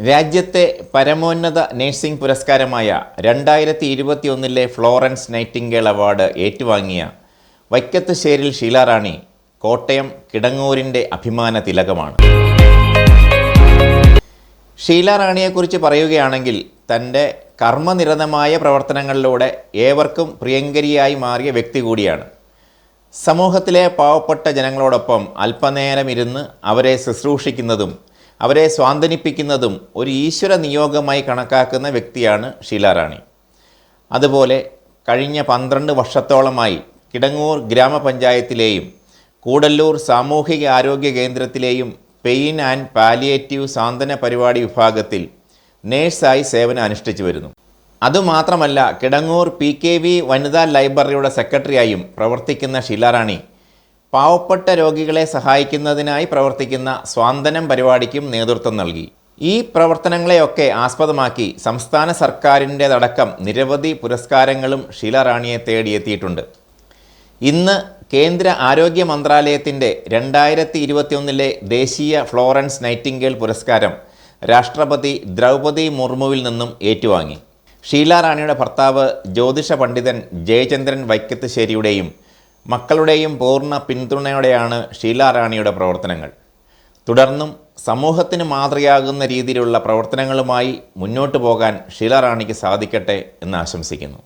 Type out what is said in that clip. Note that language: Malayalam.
രാജ്യത്തെ പരമോന്നത നഴ്സിംഗ് പുരസ്കാരമായ 2021 ഫ്ലോറൻസ് നൈറ്റിംഗേൽ അവാർഡ് ഏറ്റുവാങ്ങിയ വൈക്കത്തുശ്ശേരിൽ ഷീല റാണി കോട്ടയം കിടങ്ങൂരിൻ്റെ അഭിമാന തിലകമാണ്. ഷീല റാണിയെക്കുറിച്ച് പറയുകയാണെങ്കിൽ തൻ്റെ കർമ്മനിരതമായ പ്രവർത്തനങ്ങളിലൂടെ ഏവർക്കും പ്രിയങ്കരിയായി മാറിയ വ്യക്തി കൂടിയാണ്. സമൂഹത്തിലെ പാവപ്പെട്ട ജനങ്ങളോടൊപ്പം അല്പനേരം ഇരുന്ന് അവരെ ശുശ്രൂഷിക്കുന്നതും അവരെ സ്വാന്തനിപ്പിക്കുന്നതും ഒരു ഈശ്വര നിയോഗമായി കണക്കാക്കുന്ന വ്യക്തിയാണ് ഷീല റാണി. അതുപോലെ കഴിഞ്ഞ 12 വർഷത്തോളമായി കിടങ്ങൂർ ഗ്രാമപഞ്ചായത്തിലെയും കൂടല്ലൂർ സാമൂഹിക ആരോഗ്യ കേന്ദ്രത്തിലെയും പെയിൻ ആൻഡ് പാലിയേറ്റീവ് സാന്ത്വന പരിപാടി വിഭാഗത്തിൽ നേഴ്സായി സേവനം അനുഷ്ഠിച്ചു വരുന്നു. അതുമാത്രമല്ല, കിടങ്ങൂർ PKV വനിതാ ലൈബ്രറിയുടെ സെക്രട്ടറിയായും പ്രവർത്തിക്കുന്ന ഷീല റാണി പാവപ്പെട്ട രോഗികളെ സഹായിക്കുന്നതിനായി പ്രവർത്തിക്കുന്ന സ്വാന്തനം പരിപാടിക്കും നേതൃത്വം നൽകി. ഈ പ്രവർത്തനങ്ങളെയൊക്കെ ആസ്പദമാക്കി സംസ്ഥാന സർക്കാരിൻ്റെതടക്കം നിരവധി പുരസ്കാരങ്ങളും ഷീല റാണിയെ തേടിയെത്തിയിട്ടുണ്ട്. ഇന്ന് കേന്ദ്ര ആരോഗ്യ മന്ത്രാലയത്തിൻ്റെ 2021 ദേശീയ ഫ്ലോറൻസ് നൈറ്റിംഗേൽ പുരസ്കാരം രാഷ്ട്രപതി ദ്രൗപദി മുർമുവിൽ നിന്നും ഏറ്റുവാങ്ങി. ഷീല റാണിയുടെ ഭർത്താവ് ജ്യോതിഷ പണ്ഡിതൻ ജയചന്ദ്രൻ വൈക്കത്തുശ്ശേരിയുടെയും മക്കളുടെയും പൂർണ്ണ പിന്തുണയോടെയാണ് ഷീല റാണിയുടെ പ്രവർത്തനങ്ങൾ. തുടർന്നും സമൂഹത്തിന് മാതൃകയാകുന്ന രീതിയിലുള്ള പ്രവർത്തനങ്ങളുമായി മുന്നോട്ടു പോകാൻ ഷീല റാണിക്ക് സാധിക്കട്ടെ എന്ന് ആശംസിക്കുന്നു.